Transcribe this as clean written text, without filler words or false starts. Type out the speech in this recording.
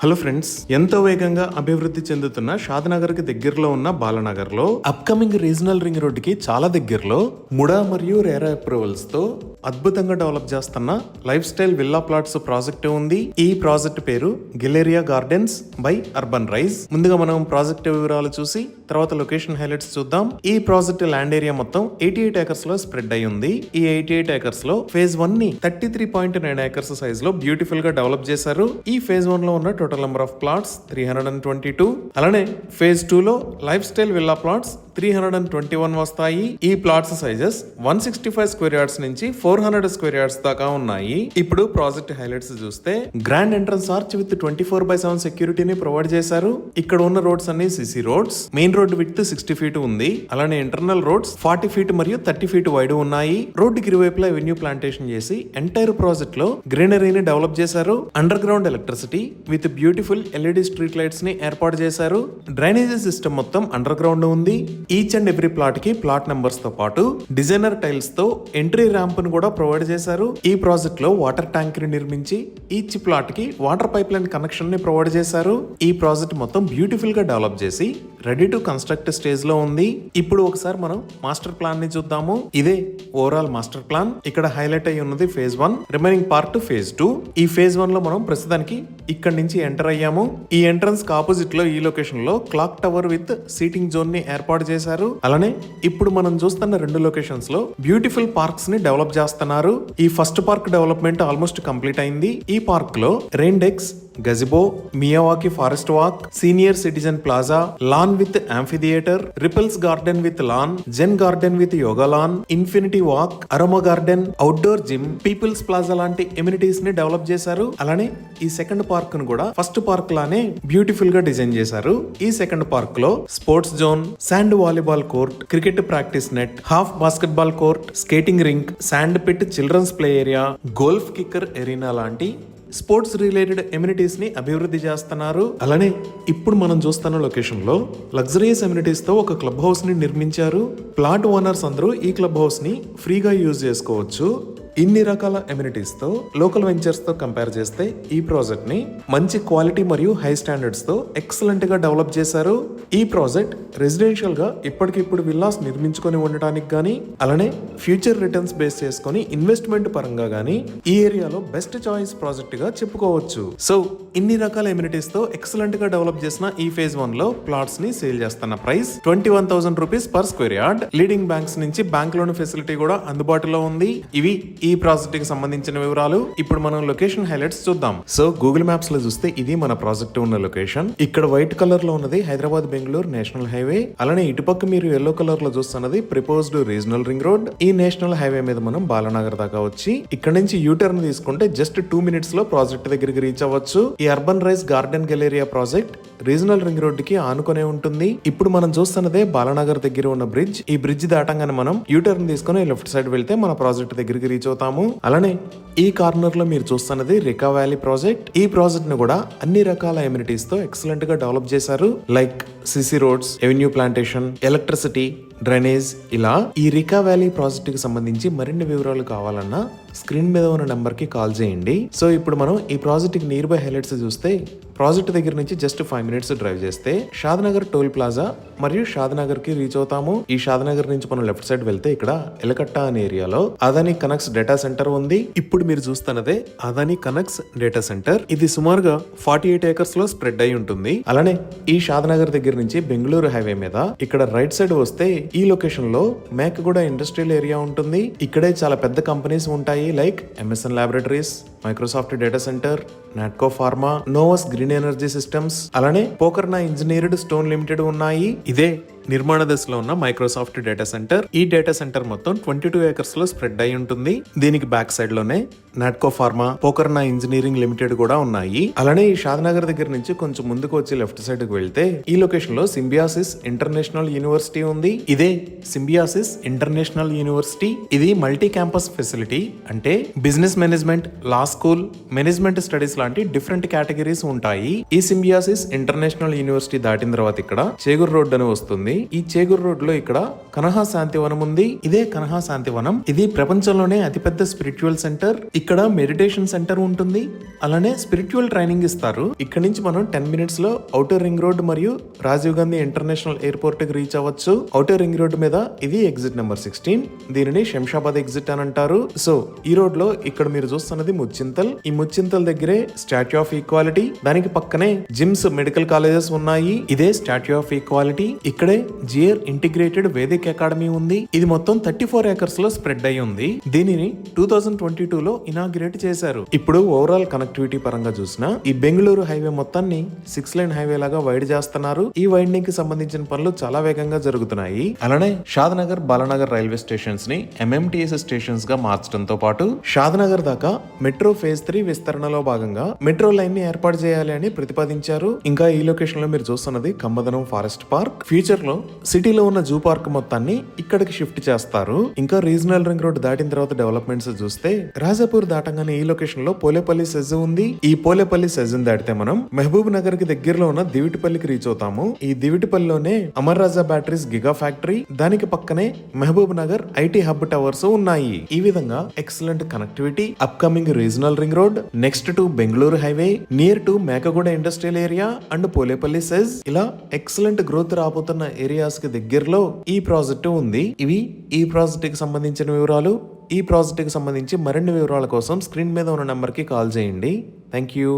Hello friends, ఎంతో వేగంగా అభివృద్ధి చెందుతున్న షాద్నగర్ కి దగ్గరలో ఉన్న బాలనగర్ లో అప్కమింగ్ రీజనల్ రింగ్ రోడ్ కి చాలా దగ్గరలో ముడా మరియు రేరా అప్రూవల్స్ తో అద్భుతంగా డెవలప్ చేస్తున్న life style villa plots project ఉంది. ఈ ప్రాజెక్ట్ పేరు గిలేరియా గార్డెన్స్ బై అర్బన్ రైజ్. ముందుగా మనం ప్రాజెక్ట్ వివరాలు చూసి తర్వాత లొకేషన్ హైలైట్స్ చూద్దాం. ఈ ప్రాజెక్ట్ ల్యాండ్ ఏరియా మొత్తం 88 ఏకర్స్ లో స్ప్రెడ్ అయి ఉంది. ఈ 88 ఏకర్స్ లో ఫేజ్ 1 ని 33.9 ఏకర్స్ సైజ్ లో బ్యూటిఫుల్ గా డెవలప్ చేశారు. ఈ ఫేజ్ 1 లో ఉన్న టోటల్ నెంబర్ ఆఫ్ ప్లాట్స్ 322. అలానే ఫేజ్ 2 లో లైఫ్ స్టైల్ విల్లా ప్లాట్స్ 321 వస్తాయి. ఈ ప్లాట్స్ సైజెస్ 165 స్క్వేర్ యార్డ్స్ నుంచి 400 స్క్వేర్ యార్డ్స్ దాకా ఉన్నాయి. ఇప్పుడు ప్రాజెక్ట్ హైలైట్స్ చూస్తే గ్రాండ్ ఎంట్రన్స్ ఆర్చ్ విత్ 24/7 సెక్యూరిటీని ప్రొవైడ్ చేశారు. ఇక్కడ ఉన్న రోడ్స్ అన్ని CC roads. Main road width 60 feet ఉంది. అలానే ఇంటర్నల్ రోడ్స్ 40 ఫీట్ మరియు 30 ఫీట్ వైడ్ ఉన్నాయి. రోడ్డుకి ఇరువైపులా ఎవెన్యూ ప్లాంటేషన్ చేసి ఎంటైర్ ప్రాజెక్ట్ లో గ్రీనరీని డెవలప్ చేశారు. Under ground electricity with beautiful LED street lights ని ఏర్పాటు చేశారు. డ్రైనేజీ సిస్టమ్ మొత్తం అండర్ గ్రౌండ్ ఉంది. ఈచ్ అండ్ ఎవ్రీ ప్లాట్ కి ప్లాట్ నంబర్స్ తో పాటు డిజైనర్ టైల్స్ తో ఎంట్రీ ర్యాంప్ ను కూడా ప్రొవైడ్ చేశారు. ఈ ప్రాజెక్ట్ లో వాటర్ ట్యాంక్ ని నిర్మించి ఈచ్ ప్లాట్ కి వాటర్ పైప్ లైన్ కనెక్షన్ ని ప్రొవైడ్ చేశారు. ఈ ప్రాజెక్ట్ మొత్తం బ్యూటిఫుల్ గా డెవలప్ చేసి రెడీ టు కన్స్ట్రక్ట్ స్టేజ్ లో ఉంది. ఇప్పుడు ఒకసారి మనం మాస్టర్ ప్లాన్ ని చూద్దాము. ఇదే ఓవరాల్ మాస్టర్ ప్లాన్. ఇక్కడ హైలైట్ అయి ఉన్నది ఫేజ్ 1, రిమైనింగ్ పార్ట్ ఫేజ్ 2. ఈ ఫేజ్ 1 లో మనం ప్రస్తుతానికి ఇక్కడ నుంచి ఎంటర్ అయ్యాము. ఈ ఎంట్రన్స్ కి ఆపోజిట్ లో ఈ లొకేషన్ లో clock tower with seating zone ని ఏర్పాటు చేశారు. అలానే ఇప్పుడు మనం చూస్తున్న రెండు లొకేషన్స్ లో బ్యూటిఫుల్ పార్క్స్ ని డెవలప్ చేస్తున్నారు. ఈ first park development almost complete అయింది. ఈ పార్క్ లో rain decks, gazebo, Miyawaki forest walk, senior citizen plaza, lawn with amphitheatre, ripples garden with lawn, zen garden with yoga lawn, infinity walk, aroma garden, outdoor gym, people's plaza లాంటి amenities ని develop చేశారు. అలానే ఈ second park ను కూడా first park లానే beautiful గా design చేశారు. ఈ సెకండ్ పార్క్ లో sports zone, sand volleyball court, cricket practice net, half basketball court, skating rink, sand pit, children's play area, golf kicker arena లాంటి స్పోర్ట్స్ రిలేటెడ్ ఎమ్యూనిటీస్ ని అభివృద్ధి చేస్తున్నారు. అలానే ఇప్పుడు మనం చూస్తున్న లొకేషన్ లో లగ్జరియస్ ఎమ్యూనిటీస్ తో ఒక క్లబ్ హౌస్ ని నిర్మించారు. ప్లాట్ ఓనర్స్ అందరూ ఈ క్లబ్ హౌస్ ని ఫ్రీగా యూజ్ చేసుకోవచ్చు. ఇన్ని రకాల ఎమ్యూనిటీస్ తో లోకల్ వెంచర్స్ తో కంపేర్ చేస్తే ఈ ప్రాజెక్ట్ ని మంచి క్వాలిటీ మరియు హై స్టాండర్డ్స్ తో ఎక్సలెంట్ గా డెవలప్ చేశారు. ఈ ప్రాజెక్ట్ రెసిడెన్షియల్ గా ఇప్పటికిప్పుడు విల్లాస్ నిర్మించుకొని ఉండటానికి గానీ, అలానే ఫ్యూచర్ రిటర్న్స్ బేస్ చేసుకుని ఇన్వెస్ట్మెంట్ పరంగా గానీ ఈ ఏరియాలో బెస్ట్ చాయిస్ ప్రాజెక్ట్ గా చెప్పుకోవచ్చు. సో ఇన్ని రకాల ఎమ్యూనిటీస్ తో ఎక్సలెంట్ గా డెవలప్ చేసిన ఈ ఫేజ్ 1 లో ప్లాట్స్ ని సేల్ చేస్తున్న price 21,000 rupees per square yard. Leading banks నుంచి బ్యాంక్ లోన్ ఫెసిలిటీ కూడా అందుబాటులో ఉంది. ఇవి ఈ ప్రాజెక్ట్ కి సంబంధించిన వివరాలు. ఇప్పుడు మనం లొకేషన్ హైలైట్స్ చూద్దాం. సో గూగుల్ మ్యాప్స్ లో చూస్తే ఇది మన ప్రాజెక్ట్ ఉన్న లొకేషన్. ఇక్కడ వైట్ కలర్ లో ఉన్నది హైదరాబాద్ బెంగళూరు నేషనల్ హైవే. అలానే ఇటుపక్క మీరు ఎల్లో కలర్ లో చూస్తున్నది ప్రపోజ్డ్ రీజనల్ రింగ్ రోడ్. ఈ నేషనల్ హైవే మీద మనం బాలనగర్ దాకా వచ్చి ఇక్కడ నుంచి యూటర్న్ తీసుకుంటే జస్ట్ 2 మినిట్స్ లో ప్రాజెక్ట్ దగ్గరికి రీచ్ అవ్వచ్చు. ఈ Urban Rise Garden Galleria project regional ring road కి ఆనుకునే ఉంటుంది. ఇప్పుడు మనం చూస్తున్నదే బాలనగర్ దగ్గర ఉన్న బ్రిడ్జ్. ఈ బ్రిడ్జ్ దాటంగానే మనం యూటర్న్ తీసుకుని లెఫ్ట్ సైడ్ వెళ్తే మన ప్రాజెక్ట్ దగ్గరికి రీచ్ అవుతాము. అలానే ఈ కార్నర్ లో మీరు చూస్తున్నది రికా వ్యాలీ ప్రాజెక్ట్. ఈ ప్రాజెక్ట్ ను కూడా అన్ని రకాల ఎమ్యూనిటీస్ తో ఎక్సలెంట్ గా డెవలప్ చేశారు. Like CC roads, avenue plantation, electricity, drainage. ఇలా ఈ రికా వ్యాలీ ప్రాజెక్ట్ కి సంబంధించి మరిన్ని వివరాలు కావాలన్నా స్క్రీన్ మీద ఉన్న నెంబర్ కి కాల్ చేయండి. సో ఇప్పుడు మనం ఈ ప్రాజెక్ట్ కి నియర్ బై హైలైట్స్ చూస్తే ప్రాజెక్ట్ దగ్గర నుంచి జస్ట్ 5 మినిట్స్ డ్రైవ్ చేస్తే షాద్నగర్ టోల్ ప్లాజా మరియు షాద్నగర్ కి రీచ్ అవుతాము. ఈ షాద్నగర్ నుంచి మనం లెఫ్ట్ సైడ్ వెళ్తే ఇక్కడ ఎలకట్ట అనే ఏరియాలో అదానీ కనెక్ట్స్ డేటా సెంటర్ ఉంది. ఇప్పుడు మీరు చూస్తున్నదే అదానీ కనెక్ట్స్ డేటా సెంటర్. ఇది సుమారుగా 48 ఏకర్స్ లో స్ప్రెడ్ అయి ఉంటుంది. అలానే ఈ షాద్నగర్ దగ్గర నుంచి బెంగళూరు హైవే మీద ఇక్కడ రైట్ సైడ్ వస్తే ఈ లొకేషన్ లో మేకగూడ ఇండస్ట్రియల్ ఏరియా ఉంటుంది. ఇక్కడే చాలా పెద్ద కంపెనీస్ ఉంటాయి. Like MSN laboratories, Microsoft data centre, Natco pharma, Novus green energy systems, అలానే పోకర్నా ఇంజనీర్డ్ స్టోన్ లిమిటెడ్ ఉన్నాయి. ఇదే నిర్మాణ దశలో ఉన్న మైక్రోసాఫ్ట్ డేటా సెంటర్. ఈ డేటా సెంటర్ మొత్తం 22 ఏకర్స్ లో స్ప్రెడ్ అయి ఉంటుంది. దీనికి బ్యాక్ సైడ్ లోనే Natco pharma, Pokarna engineering limited కూడా ఉన్నాయి. అలానే ఈ షాద్నగర్ దగ్గర నుంచి కొంచెం ముందుకు వచ్చి లెఫ్ట్ సైడ్ కి వెళ్తే ఈ లొకేషన్ లో సింబియాసిస్ ఇంటర్నేషనల్ యూనివర్సిటీ ఉంది. ఇదే సింబియాసిస్ ఇంటర్నేషనల్ యూనివర్సిటీ. ఇది మల్టీ క్యాంపస్ ఫెసిలిటీ. అంటే బిజినెస్ మేనేజ్మెంట్, లా స్కూల్, మేనేజ్మెంట్ స్టడీస్ లాంటి డిఫరెంట్ కేటగిరీస్ ఉంటాయి. ఈ సింబియాసిస్ ఇంటర్నేషనల్ యూనివర్సిటీ దాటిన తర్వాత ఇక్కడ చేగూర్ రోడ్ అని వస్తుంది. ఉంది. ఈ చేగూరు రోడ్ లో ఇక్కడ కనహా శాంతివనం ఉంది. ఇదే కనహా శాంతివనం. ఇది ప్రపంచంలోనే అతిపెద్ద స్పిరిచువల్ సెంటర్. ఇక్కడ మెడిటేషన్ సెంటర్ ఉంటుంది. అలానే స్పిరిచువల్ ట్రైనింగ్ ఇస్తారు. ఇక్కడ నుంచి మనం 10 మినిట్స్ లో ఔటర్ రింగ్ రోడ్ మరియు రాజీవ్ గాంధీ ఇంటర్నేషనల్ ఎయిర్పోర్ట్ కి రీచ్ అవ్వచ్చు. ఔటర్ రింగ్ రోడ్ మీద ఇది ఎగ్జిట్ నెంబర్ 16. దీనిని శంషాబాద్ ఎగ్జిట్ అని అంటారు. సో ఈ రోడ్ లో ఇక్కడ మీరు చూస్తున్నది ముచ్చింతల్. ఈ ముచ్చింతల్ దగ్గరే స్టాచ్యూ ఆఫ్ ఈక్వాలిటీ, దానికి పక్కనే జిమ్స్ మెడికల్ కాలేజెస్ ఉన్నాయి. ఇదే స్టాచ్యూ ఆఫ్ ఈక్వాలిటీ. ఇక్కడే జియర్ ఇంటిగ్రేటెడ్ వేదిక్ అకాడమీ ఉంది. ఇది మొత్తం 34 ఏకర్స్ లో స్ప్రెడ్ అయి ఉంది. దీనిని 2022 లో ఇనాగ్రేట్ చేశారు. ఇప్పుడు ఓవరాల్ కనెక్టివిటీ పరంగా చూసినా ఈ బెంగళూరు హైవే మొత్తాన్ని 6 లైన్ హైవే లాగా వైడ్ చేస్తున్నారు. ఈ వైండింగ్ కి సంబంధించిన పనులు చాలా వేగంగా జరుగుతున్నాయి. అలానే షాద్నగర్, బాలానగర్ రైల్వే స్టేషన్స్ ని MMTS స్టేషన్స్ గా మార్చడంతో పాటు షాద్నగర్ దాకా మెట్రో ఫేజ్ 3 విస్తరణలో భాగంగా మెట్రో లైన్ ని ఏర్పాటు చేయాలి అని ప్రతిపాదించారు. ఇంకా ఈ లొకేషన్ లో మీరు చూస్తున్నది కమ్మదనం ఫారెస్ట్ పార్క్. ఫ్యూచర్ లో సిటీలో ఉన్న జూ పార్క్ మొత్తాన్ని ఇక్కడికి షిఫ్ట్ చేస్తారు. ఇంకా రీజనల్ రింగ్ రోడ్ దాటిన తర్వాత డెవలప్మెంట్స్ చూస్తే రాజాపూర్ దాటంగానే ఈ లొకేషన్ లో పోలేపల్లి సెజ్ ఉంది. ఈ పోలేపల్లి సెజ్ దాటితే మనం మహబూబ్ నగర్ కి దగ్గరలో ఉన్న దివిటిపల్లికి రీచ్ అవుతాము. ఈ దివిటిపల్లిలోనే Amara Raja batteries giga factory, దానికి పక్కనే Mahabubnagar IT hub towers ఉన్నాయి. ఈ విధంగా excellent connectivity, upcoming regional ring road, next to Bengaluru highway, near to Mekaguda industrial area and Polepally SEZ, ఇలా ఎక్సలెంట్ గ్రోత్ రాబోతున్న ఏరియాస్ కి దగ్గరలో ఈ ప్రాజెక్టు ఉంది. ఇవి ఈ ప్రాజెక్ట్ కి సంబంధించిన వివరాలు. ఈ ప్రాజెక్ట్ కి సంబంధించి మరిన్ని వివరాల కోసం స్క్రీన్ మీద ఉన్న నంబర్ కి కాల్ చేయండి. Thank you.